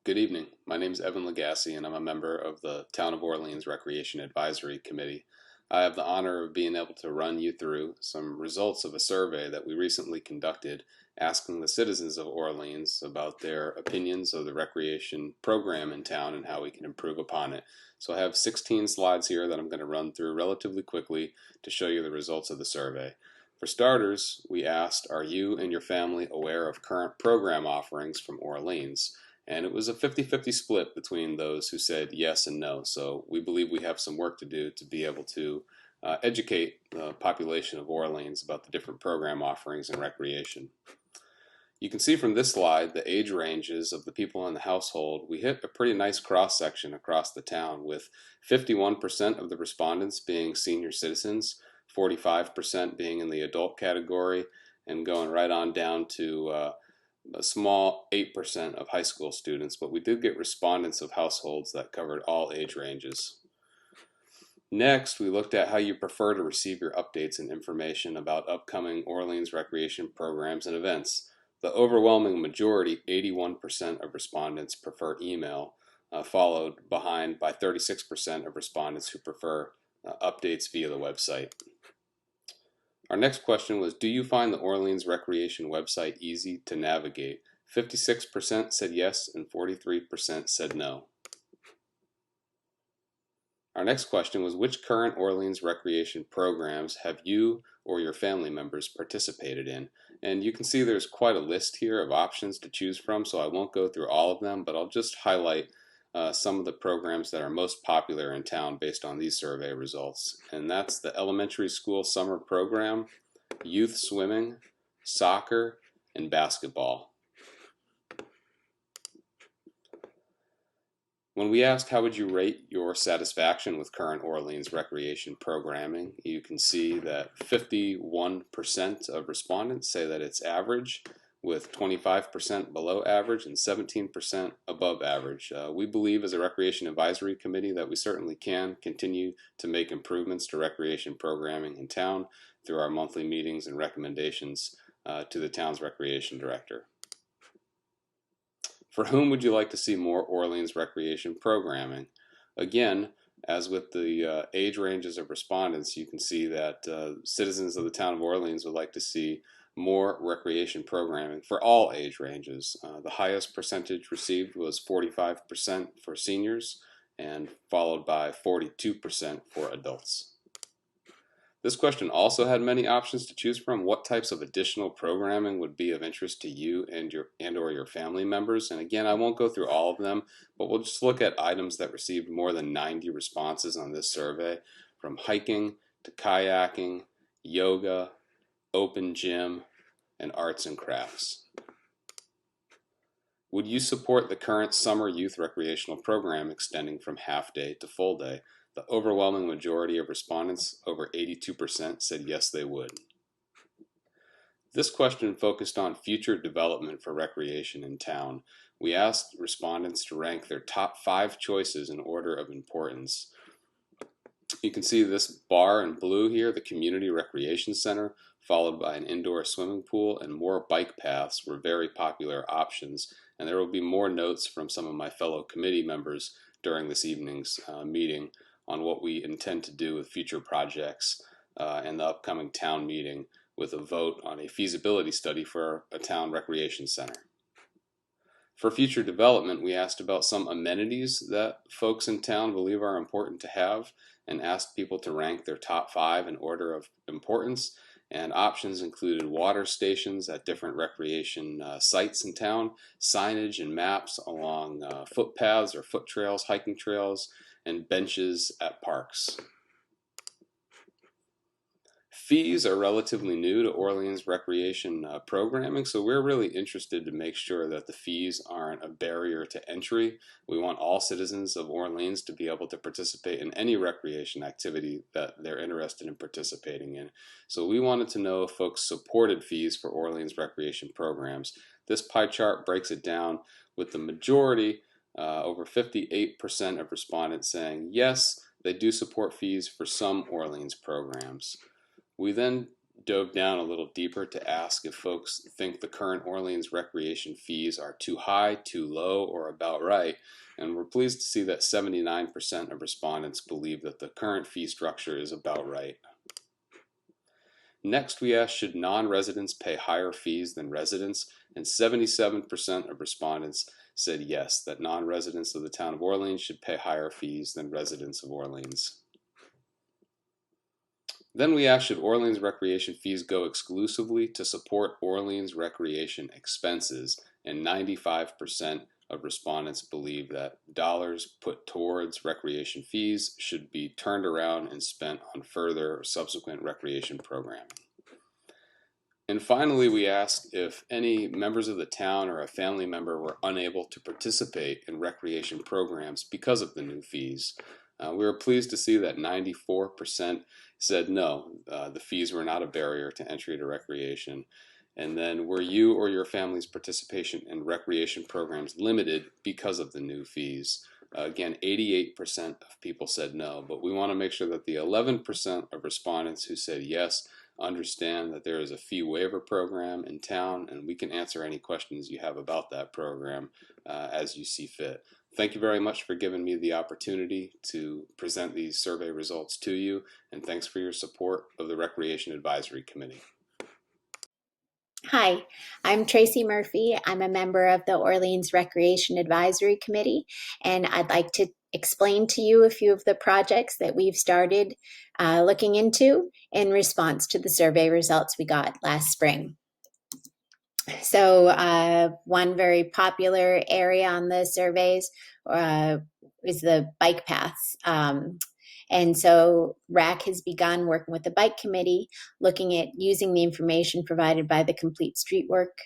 Good evening. My name is Evan Legassi, and I'm a member of the Town of Orleans Recreation Advisory Committee. I have the honor of being able to run you through some results of a survey that we recently conducted asking the citizens of Orleans about their opinions of the recreation program in town and how we can improve upon it. So I have 16 slides here that I'm going to run through relatively quickly to show you the results of the survey. For starters, we asked, are you and your family aware of current program offerings from Orleans? And it was a 50-50 split between those who said yes and no. So we believe we have some work to do to be able to educate the population of Orleans about the different program offerings in recreation. You can see from this slide the age ranges of the people in the household. We hit a pretty nice cross section across the town, with 51% of the respondents being senior citizens, 45% being in the adult category, and going right on down to a small 8% of high school students, but we did get respondents of households that covered all age ranges. Next, we looked at how you prefer to receive your updates and information about upcoming Orleans recreation programs and events. The overwhelming majority, 81% of respondents, prefer email, followed behind by 36% of respondents who prefer updates via the website. Our next question was, do you find the Orleans Recreation website easy to navigate? 56% said yes and 43% said no. Our next question was, which current Orleans Recreation programs have you or your family members participated in? And you can see there's quite a list here of options to choose from, so I won't go through all of them, but I'll just highlight some of the programs that are most popular in town based on these survey results. And that's the elementary school summer program, youth swimming, soccer, and basketball. When we asked how would you rate your satisfaction with current Orleans recreation programming, you can see that 51% of respondents say that it's average, with 25% below average and 17% above average. We believe as a Recreation Advisory Committee that we certainly can continue to make improvements to recreation programming in town through our monthly meetings and recommendations to the town's recreation director. For whom would you like to see more Orleans recreation programming? Again, as with the age ranges of respondents, you can see that citizens of the town of Orleans would like to see more recreation programming for all age ranges. The highest percentage received was 45% for seniors, and followed by 42% for adults. This question also had many options to choose from. What types of additional programming would be of interest to you and or your family members? And again, I won't go through all of them, but we'll just look at items that received more than 90 responses on this survey, from hiking to kayaking, yoga, open gym, and arts and crafts. Would you support the current summer youth recreational program extending from half day to full day? The overwhelming majority of respondents, over 82%, said yes they would. This question focused on future development for recreation in town. We asked respondents to rank their top 5 choices in order of importance. You can see this bar in blue here, the Community Recreation Center, followed by an indoor swimming pool, and more bike paths were very popular options. And there will be more notes from some of my fellow committee members during this evening's meeting on what we intend to do with future projects and the upcoming town meeting with a vote on a feasibility study for a town recreation center. For future development, we asked about some amenities that folks in town believe are important to have, and asked people to rank their top 5 in order of importance. And options included water stations at different recreation sites in town, signage and maps along footpaths or foot trails, hiking trails, and benches at parks. Fees are relatively new to Orleans recreation programming, so we're really interested to make sure that the fees aren't a barrier to entry. We want all citizens of Orleans to be able to participate in any recreation activity that they're interested in participating in. So we wanted to know if folks supported fees for Orleans recreation programs. This pie chart breaks it down with the majority, over 58% of respondents saying yes, they do support fees for some Orleans programs. We then dove down a little deeper to ask if folks think the current Orleans recreation fees are too high, too low, or about right. And we're pleased to see that 79% of respondents believe that the current fee structure is about right. Next, we asked, should non-residents pay higher fees than residents? And 77% of respondents said yes, that non-residents of the town of Orleans should pay higher fees than residents of Orleans. Then we asked, should Orleans recreation fees go exclusively to support Orleans recreation expenses? And 95% of respondents believe that dollars put towards recreation fees should be turned around and spent on further or subsequent recreation programming. And finally, we asked if any members of the town or a family member were unable to participate in recreation programs because of the new fees. We were pleased to see that 94% said no, the fees were not a barrier to entry to recreation. And then, were you or your family's participation in recreation programs limited because of the new fees? Again, 88% of people said no, but we want to make sure that the 11% of respondents who said yes understand that there is a fee waiver program in town, and we can answer any questions you have about that program as you see fit. Thank you very much for giving me the opportunity to present these survey results to you, and thanks for your support of the Recreation Advisory Committee. Hi, I'm Tracy Murphy. I'm a member of the Orleans Recreation Advisory Committee, and I'd like to explain to you a few of the projects that we've started looking into in response to the survey results we got last spring. So one very popular area on the surveys is the bike paths. And so RAC has begun working with the bike committee, looking at using the information provided by the Complete Street Work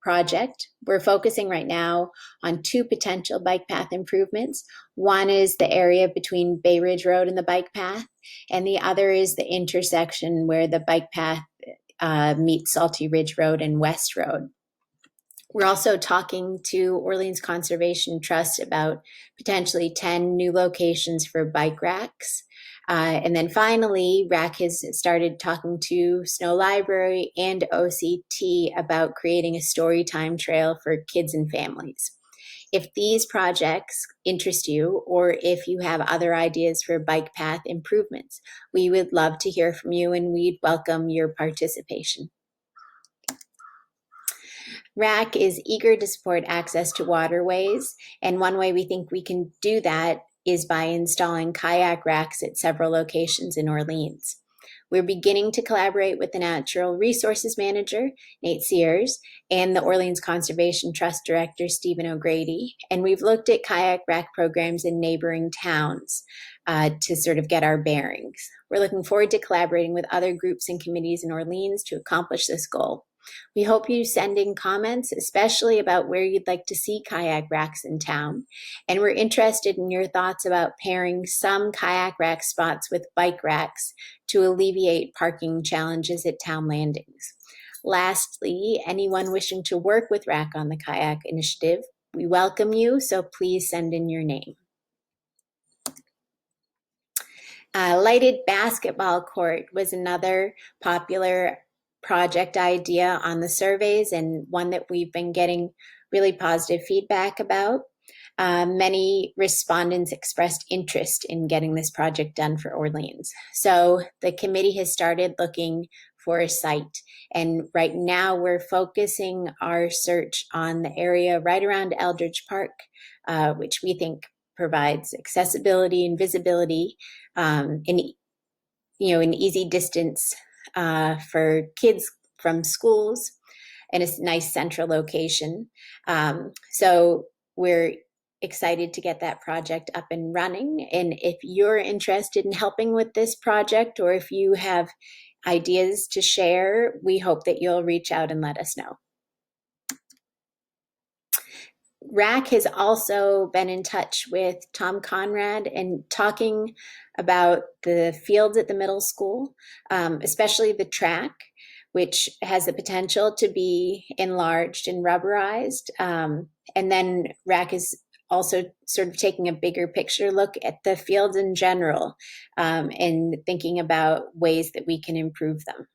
project. We're focusing right now on two potential bike path improvements. One is the area between Bay Ridge Road and the bike path, and the other is the intersection where the bike path meets Salty Ridge Road and West Road. We're also talking to Orleans Conservation Trust about potentially 10 new locations for bike racks. And then finally, RAC has started talking to Snow Library and OCT about creating a story time trail for kids and families. If these projects interest you, or if you have other ideas for bike path improvements, we would love to hear from you, and we'd welcome your participation. RAC is eager to support access to waterways, and one way we think we can do that is by installing kayak racks at several locations in Orleans. We're beginning to collaborate with the Natural Resources Manager, Nate Sears, and the Orleans Conservation Trust Director, Stephen O'Grady, and we've looked at kayak rack programs in neighboring towns to sort of get our bearings. We're looking forward to collaborating with other groups and committees in Orleans to accomplish this goal. We hope you send in comments, especially about where you'd like to see kayak racks in town. And we're interested in your thoughts about pairing some kayak rack spots with bike racks to alleviate parking challenges at town landings. Lastly, anyone wishing to work with RAC on the kayak initiative, we welcome you, so please send in your name. Lighted basketball court was another popular project idea on the surveys, and one that we've been getting really positive feedback about. Many respondents expressed interest in getting this project done for Orleans. So the committee has started looking for a site, and right now we're focusing our search on the area right around Eldridge Park, which we think provides accessibility and visibility in an easy distance for kids from schools, and a nice central location. So we're excited to get that project up and running. And if you're interested in helping with this project, or if you have ideas to share, we hope that you'll reach out and let us know. RAC has also been in touch with Tom Conrad and talking about the fields at the middle school, especially the track, which has the potential to be enlarged and rubberized. And then RAC is also sort of taking a bigger picture look at the fields in general, and thinking about ways that we can improve them.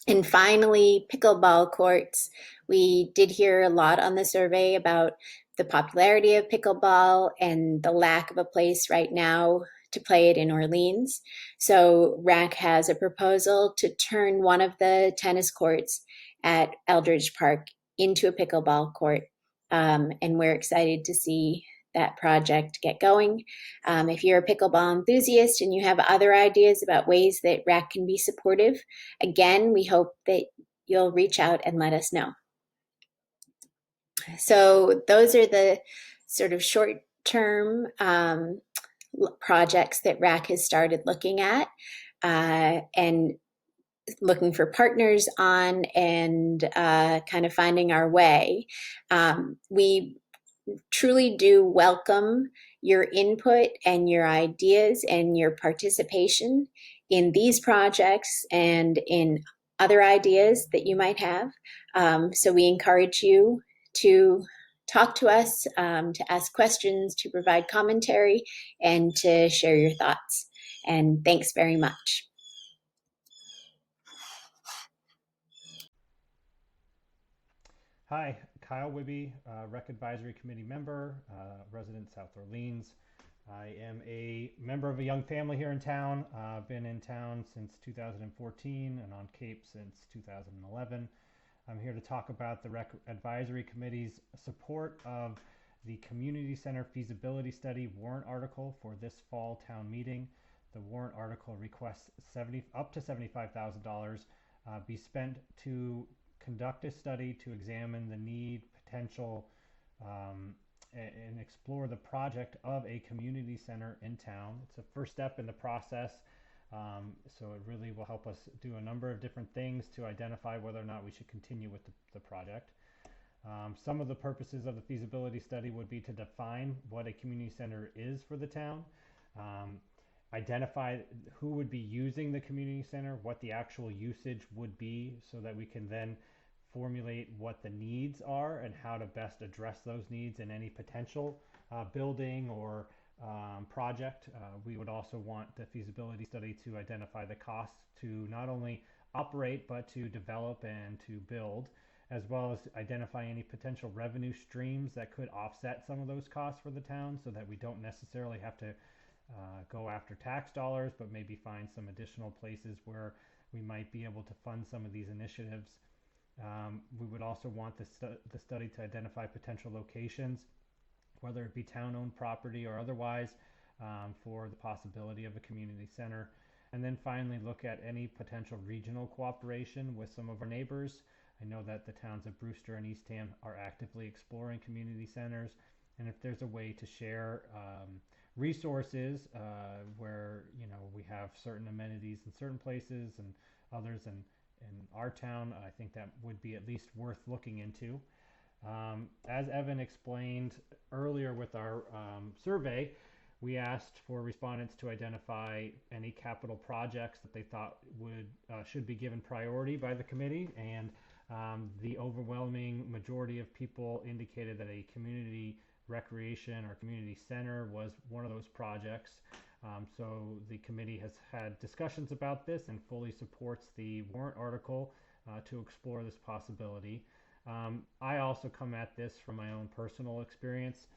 And finally, pickleball courts. We did hear a lot on the survey about the popularity of pickleball and the lack of a place right now to play it in Orleans. So RAC has a proposal to turn one of the tennis courts at Eldridge Park into a pickleball court. And we're excited to see that project get going. If you're a pickleball enthusiast and you have other ideas about ways that RAC can be supportive, again, we hope that you'll reach out and let us know. So those are the sort of short-term projects that RAC has started looking at and looking for partners on and kind of finding our way. We truly do welcome your input and your ideas and your participation in these projects and in other ideas that you might have. So we encourage you to talk to us, to ask questions, to provide commentary, and to share your thoughts. And thanks very much. Hi, Kyle Wibby, Rec Advisory Committee member, resident South Orleans. I am a member of a young family here in town. I've been in town since 2014 and on Cape since 2011. I'm here to talk about the Rec Advisory Committee's support of the Community Center Feasibility Study warrant article for this fall town meeting. The warrant article requests up to $75,000 be spent to conduct a study to examine the need, potential, and explore the project of a community center in town. It's a first step in the process, so it really will help us do a number of different things to identify whether or not we should continue with the project. Some of the purposes of the feasibility study would be to define what a community center is for the town, identify who would be using the community center, what the actual usage would be, so that we can then formulate what the needs are and how to best address those needs in any potential building or project. We would also want the feasibility study to identify the costs to not only operate but to develop and to build, as well as identify any potential revenue streams that could offset some of those costs for the town, so that we don't necessarily have to go after tax dollars, but maybe find some additional places where we might be able to fund some of these initiatives. We would also want the study to identify potential locations, whether it be town-owned property or otherwise, for the possibility of a community center. And then finally, look at any potential regional cooperation with some of our neighbors. I know that the towns of Brewster and Eastham are actively exploring community centers, and if there's a way to share resources where we have certain amenities in certain places and others in our town, I think that would be at least worth looking into. As Evan explained earlier with our survey, we asked for respondents to identify any capital projects that they thought should be given priority by the committee, and the overwhelming majority of people indicated that a community recreation or community center was one of those projects. So the committee has had discussions about this and fully supports the warrant article to explore this possibility. I also come at this from my own personal experience,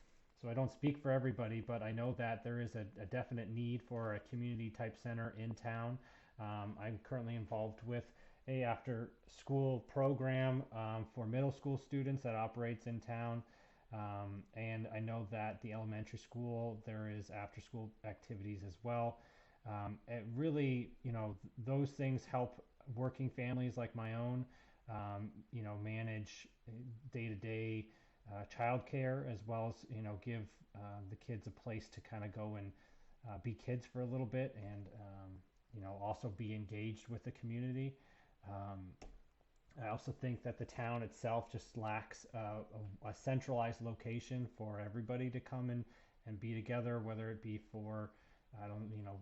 so I don't speak for everybody, but I know that there is a definite need for a community type center in town. I'm currently involved with a after school program for middle school students that operates in town. And I know that the elementary school, there is after school activities as well. It really, those things help working families like my own, manage day to day childcare, as well as, give the kids a place to kind of go and be kids for a little bit, and, also be engaged with the community. Um, I also think that the town itself just lacks a centralized location for everybody to come and be together, whether it be for,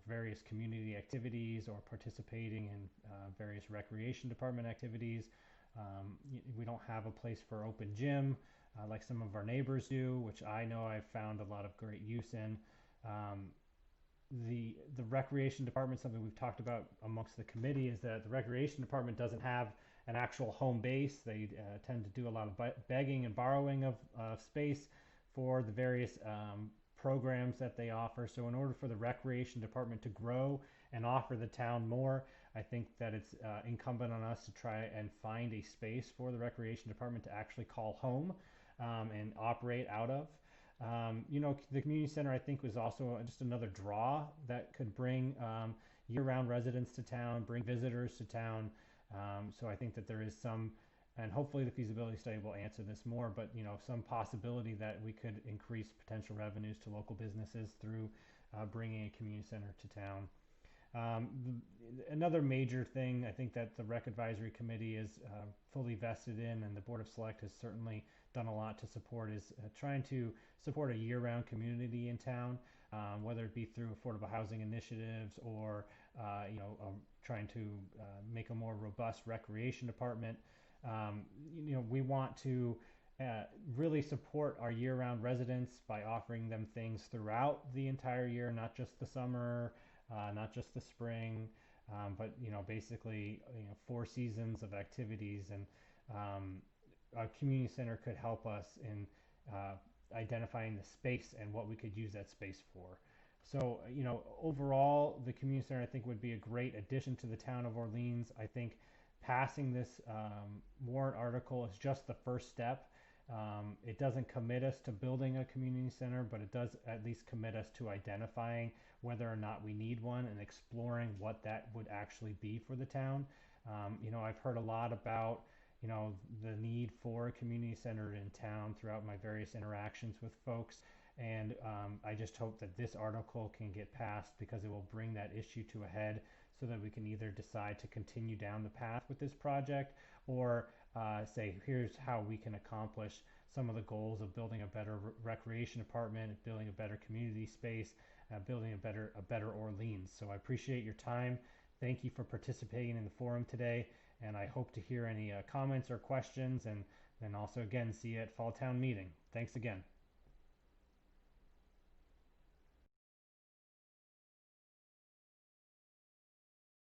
various community activities or participating in various recreation department activities. We don't have a place for open gym like some of our neighbors do, which I know I've found a lot of great use in. Um, the recreation department, something we've talked about amongst the committee, is that the recreation department doesn't have an actual home base. They tend to do a lot of begging and borrowing of space for the various programs that they offer. So in order for the recreation department to grow and offer the town more, I think that it's incumbent on us to try and find a space for the recreation department to actually call home and operate out of. The community center, I think, was also just another draw that could bring year-round residents to town, bring visitors to town. So I think that there is some, and hopefully the feasibility study will answer this more, but some possibility that we could increase potential revenues to local businesses through bringing a community center to town. Another major thing I think that the Rec Advisory Committee is fully vested in, and the Board of Select has certainly done a lot to support, is trying to support a year-round community in town, whether it be through affordable housing initiatives or trying to make a more robust recreation department. We want to really support our year-round residents by offering them things throughout the entire year, not just the summer, not just the spring, but basically 4 seasons of activities. And a community center could help us in identifying the space and what we could use that space for. So overall, the community center I think would be a great addition to the town of Orleans. I think passing this warrant article is just the first step. It doesn't commit us to building a community center, but it does at least commit us to identifying whether or not we need one and exploring what that would actually be for the town. I've heard a lot about the need for a community center in town throughout my various interactions with folks. And I just hope that this article can get passed, because it will bring that issue to a head, so that we can either decide to continue down the path with this project, or say, here's how we can accomplish some of the goals of building a better recreation department, building a better community space, building a better Orleans. So I appreciate your time. Thank you for participating in the forum today, and I hope to hear any comments or questions, and then also again see you at Fall Town Meeting. Thanks again.